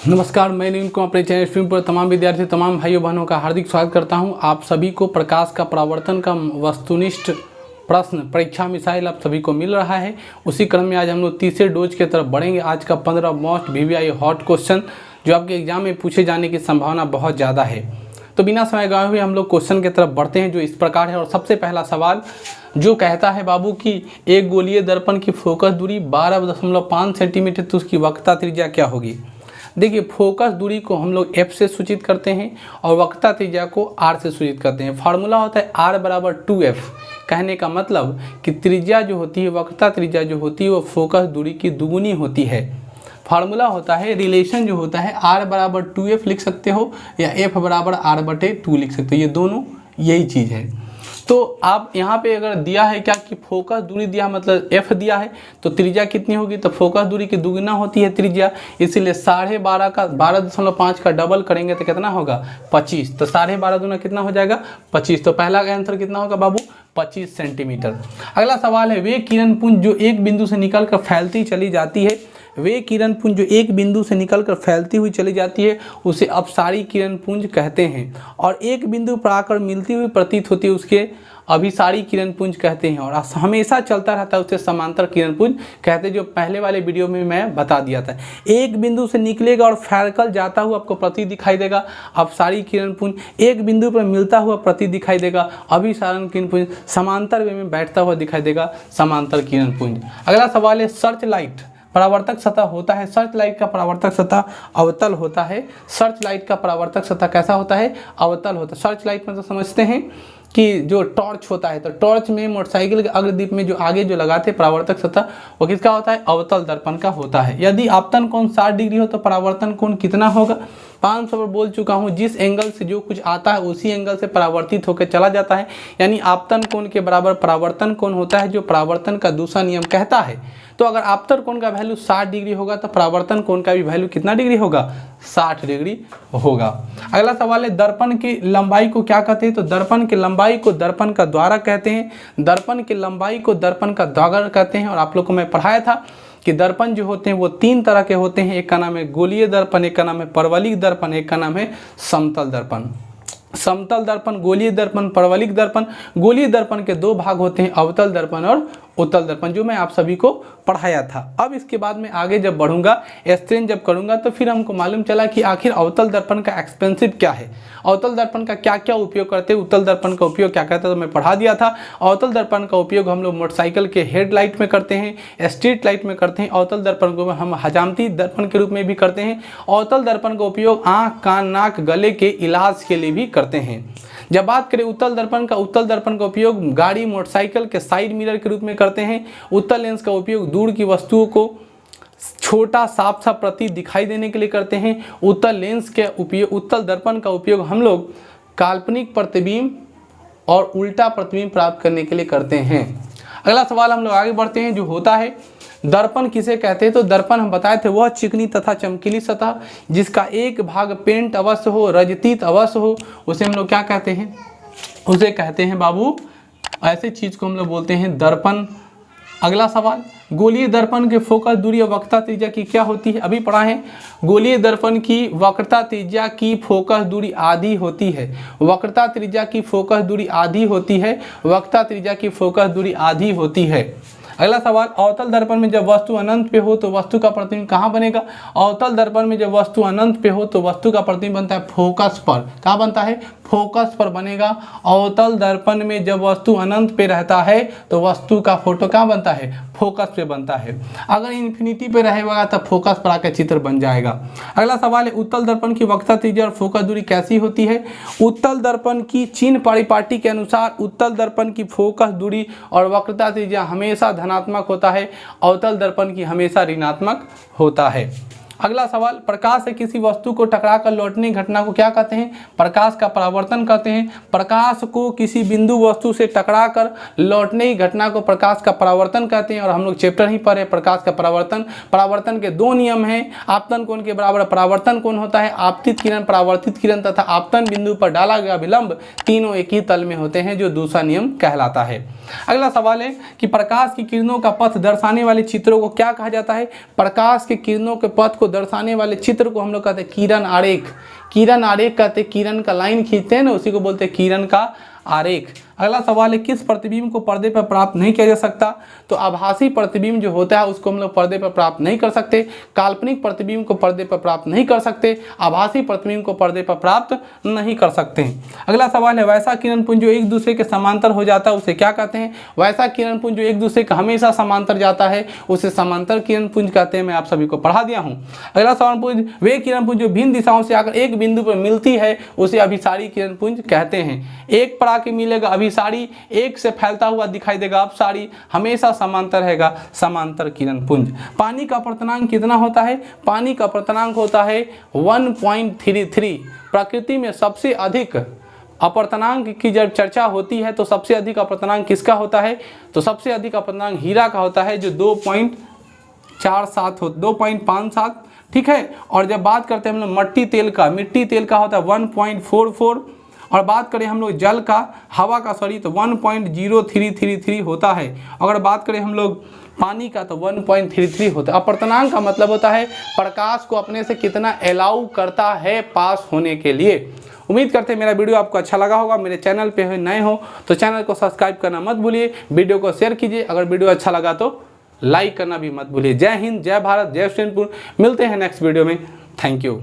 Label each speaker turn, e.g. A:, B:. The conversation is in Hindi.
A: नमस्कार, मैं नील को अपने चैनल स्ट्रीम पर तमाम विद्यार्थी तमाम भाइयों बहनों का हार्दिक स्वागत करता हूं। आप सभी को प्रकाश का परावर्तन का वस्तुनिष्ठ प्रश्न परीक्षा मिसाइल आप सभी को मिल रहा है। उसी क्रम में आज हम लोग तीसरे डोज की तरफ बढ़ेंगे। आज का 15 मोस्ट VVI हॉट क्वेश्चन जो आपके एग्जाम में पूछे जाने की संभावना बहुत ज़्यादा है। तो बिना समय गए हुए हम लोग क्वेश्चन की तरफ बढ़ते हैं जो इस प्रकार है। और सबसे पहला सवाल जो कहता है बाबू कि एक गोलीय दर्पण की फोकस दूरी 12.5 सेंटीमीटर तो उसकी वक्रता त्रिज्या क्या होगी। देखिए, फोकस दूरी को हम लोग F से सूचित करते हैं और वक्रता त्रिज्या को R से सूचित करते हैं। फार्मूला होता है R बराबर 2F। कहने का मतलब कि त्रिज्या जो होती है, वक्रता त्रिज्या जो होती है वो फोकस दूरी की दुगुनी होती है। फार्मूला होता है, रिलेशन जो होता है R बराबर 2F लिख सकते हो या F बराबर R/2 लिख सकते हो। ये दोनों यही चीज़ है। तो आप यहाँ पे अगर दिया है क्या कि फोकस दूरी दिया मतलब F दिया है तो त्रिज्या कितनी होगी, तो फोकस दूरी की दुगुना होती है त्रिज्या, इसीलिए 12.5 का 12.5 का डबल करेंगे तो कितना होगा 25। तो 12.5 दूना कितना हो जाएगा 25। तो पहला आंसर कितना होगा बाबू 25 सेंटीमीटर। अगला सवाल है, वे किरण पुंज जो एक बिंदु से निकलकर फैलती चली जाती है, वे किरण पुंज जो एक बिंदु से निकलकर फैलती हुई चली जाती है उसे अपसारी किरण पुंज कहते हैं। और एक बिंदु पर आकर मिलती हुई प्रतीत होती है उसके अभिसारी किरण पुंज कहते हैं। और हमेशा चलता रहता है उसे समांतर किरण पुंज कहते हैं, जो पहले वाले वीडियो में मैं बता दिया था। एक बिंदु से निकलेगा और फैलकर जाता हुआ आपको प्रतीत दिखाई देगा अपसारी किरण पुंज, एक बिंदु पर मिलता हुआ प्रतीत दिखाई देगा अभिसारण किरण पुंज, समांतर वे में बैठता हुआ दिखाई देगा समांतर किरण पुंज। अगला सवाल है, सर्च लाइट परावर्तक सतह होता है। सर्च लाइट का परावर्तक सतह अवतल होता है। सर्च लाइट का परावर्तक सतह कैसा होता है, अवतल होता है। सर्च लाइट मतलब समझते हैं कि जो टॉर्च होता है, तो टॉर्च में मोटरसाइकिल के अग्रदीप में जो आगे जो लगाते हैं परावर्तक सतह वो किसका होता है, अवतल दर्पण का होता है। यदि आपतन कोण 60 डिग्री हो तो परावर्तन कोण कितना होगा। 500 पर बोल चुका हूँ, जिस एंगल से जो कुछ आता है उसी एंगल से परावर्तित होकर चला जाता है, यानी आपतन कोण के बराबर परावर्तन कोण होता है जो परावर्तन का दूसरा नियम कहता है। तो अगर आपतन कोण का वैल्यू 60 डिग्री होगा तो परावर्तन कोण का भी वैल्यू कितना डिग्री होगा, 60 डिग्री होगा। अगला सवाल है, दर्पण की लंबाई को क्या कहते हैं, तो दर्पण की लंबाई को दर्पण का द्वारा कहते हैं। दर्पण की लंबाई को दर्पण का द्वारा कहते हैं। और आप लोग को मैं पढ़ाया था कि दर्पण जो होते हैं वो 3 तरह के होते हैं। एक का नाम है गोलीय दर्पण, एक का नाम है परवलिक दर्पण, एक का नाम है समतल दर्पण। समतल दर्पण, गोलीय दर्पण, परवलिक दर्पण। गोलीय दर्पण के 2 भाग होते हैं, अवतल दर्पण और उत्तल दर्पण, जो मैं आप सभी को पढ़ाया था। अब इसके बाद में आगे जब बढ़ूंगा, एक्सप्लेन जब करूंगा तो फिर हमको मालूम चला कि आखिर अवतल दर्पण का एक्सपेंसिव क्या है, अवतल दर्पण का क्या क्या उपयोग करते हैं, उत्तल दर्पण का उपयोग क्या करते हैं, तो मैं पढ़ा दिया था। अवतल दर्पण का उपयोग हम लोग मोटरसाइकिल के हेडलाइट में करते हैं, स्ट्रीट लाइट में करते हैं। अवतल दर्पण को हम हजामती दर्पण के रूप में भी करते हैं। अवतल दर्पण का उपयोग आँख, कान, नाक, गले के इलाज के लिए भी करते हैं। जब बात करें उत्तल दर्पण का, उत्तल दर्पण का उपयोग गाड़ी, मोटरसाइकिल के साइड मिरर के रूप में करते हैं। उत्तल लेंस का उपयोग दूर की वस्तुओं को छोटा साफ सा प्रतीत दिखाई देने के लिए करते हैं। उत्तल लेंस के उपयोग, उत्तल दर्पण का उपयोग हम लोग काल्पनिक प्रतिबिंब और उल्टा प्रतिबिंब प्राप्त करने के लिए करते हैं। अगला सवाल हम लोग आगे बढ़ते हैं, जो होता है दर्पण किसे कहते हैं, तो दर्पण हम बताए थे वह चिकनी तथा चमकीली सतह जिसका एक भाग पेंट अवश्य हो, रजतीत अवश्य हो, उसे हम लोग क्या कहते हैं, उसे कहते हैं बाबू, ऐसे चीज को हम लोग बोलते हैं दर्पण। अगला सवाल, गोलीय दर्पण के फोकस दूरी और वक्रता त्रिज्या की क्या होती है, अभी पढ़ा है। गोलीय दर्पण की वक्रता त्रिज्या की फोकस दूरी आधी होती है। वक्रता त्रिज्या की फोकस दूरी आधी होती है, वक्रता त्रिज्या की फोकस दूरी आधी होती है। अगला सवाल, अवतल दर्पण में जब वस्तु अनंत पे हो तो वस्तु का प्रतिबिंब कहाँ बनेगा। अवतल दर्पण में जब वस्तु अनंत पे हो तो वस्तु का प्रतिबिंब बनता है फोकस पर। कहाँ बनता है, फोकस पर बनेगा। अवतल दर्पण में जब वस्तु अनंत पे रहता है तो वस्तु का फोटो कहाँ बनता है, फोकस पे बनता है। अगर इन्फिनिटी पे रहेगा तब फोकस पर आकर चित्र बन जाएगा। अगला सवाल है, उत्तल दर्पण की वक्रता त्रिज्या और फोकस दूरी कैसी होती है। उत्तल दर्पण की चिन्ह परिपाटी के अनुसार उत्तल दर्पण की फोकस दूरी और वक्रता त्रिज्या हमेशा धनात्मक होता है, अवतल दर्पण की हमेशा ऋणात्मक होता है। अगला सवाल, प्रकाश से किसी वस्तु को टकराकर लौटने की घटना को क्या कहते हैं, प्रकाश का परावर्तन कहते हैं। प्रकाश को किसी बिंदु वस्तु से टकराकर लौटने की घटना को प्रकाश का परावर्तन कहते हैं। और हम लोग चैप्टर ही पढ़े प्रकाश का परावर्तन। परावर्तन के 2 नियम हैं, आपतन कोण के बराबर परावर्तन कोण होता है, आपतित किरण, परावर्तित किरण तथा आपतन बिंदु पर डाला गया विलंब, तीनों एक ही तल में होते हैं, जो दूसरा नियम कहलाता है। अगला सवाल है कि प्रकाश की किरणों का पथ दर्शाने वाले चित्रों को क्या कहा जाता है। प्रकाश की किरणों के पथ को को दर्शाने वाले चित्र को हम लोग कहते हैं किरण आरेख। किरण आरेख कहते हैं, किरण का लाइन खींचते हैं ना, उसी को बोलते हैं किरण का आरेख। अगला सवाल है, किस प्रतिबिंब को पर्दे पर प्राप्त नहीं किया जा सकता? तो आभासी प्रतिबिंब जो होता है उसको हम लोग पर्दे पर प्राप्त नहीं कर सकते, काल्पनिक प्रतिबिंब को पर्दे पर प्राप्त नहीं कर सकते, आभासी प्रतिबिंब को पर्दे पर प्राप्त नहीं कर सकते हैं। अगला सवाल है, वैसा किरण पुंज जो एक दूसरे के समांतर हो जाता है उसे क्या कहते हैं? वैसा किरण पुंज जो एक दूसरे के हमेशा समांतर जाता है उसे समांतर किरण पुंज कहते हैं। मैं आप सभी को पढ़ा दिया हूँ। अगला सवाल पुंज, वे किरण पुंज जो भिन्न दिशाओं से आकर एक बिंदु पर मिलती है उसे अभिसारी किरण पुंज कहते हैं। एक पर आके मिलेगा अभिसारी, एक से फैलता हुआ दिखाई देगा अपसारी, हमेशा समांतर रहेगा समांतर किरण पुंज। पानी का अपर्तनांक कितना होता है? पानी का अपर्तनांक होता है 1.33। प्रकृति में सबसे अधिक अपर्तनांक की जब चर्चा होती है तो सबसे अधिक अपर्तनांक किसका होता है? तो सबसे अधिक अपर्तनांक हीरा का होता है जो 2.47 हो 2.57, ठीक है। और जब बात करते हैं हम लोग मिट्टी तेल का होता है 1.44, और बात करें हम लोग जल का, हवा का सॉरी, तो 1.0333 होता है। अगर बात करें हम लोग पानी का तो 1.33 होता है। अपर्तनांक का मतलब होता है प्रकाश को अपने से कितना अलाउ करता है पास होने के लिए। उम्मीद करते हैं मेरा वीडियो आपको अच्छा लगा होगा। मेरे चैनल पे नए हो तो चैनल को सब्सक्राइब करना मत भूलिए, वीडियो को शेयर कीजिए, अगर वीडियो अच्छा लगा तो लाइक करना भी मत भूलिए। जय हिंद, जय भारत, जय स्टूडेंटपुर। मिलते हैं नेक्स्ट वीडियो में। Thank you.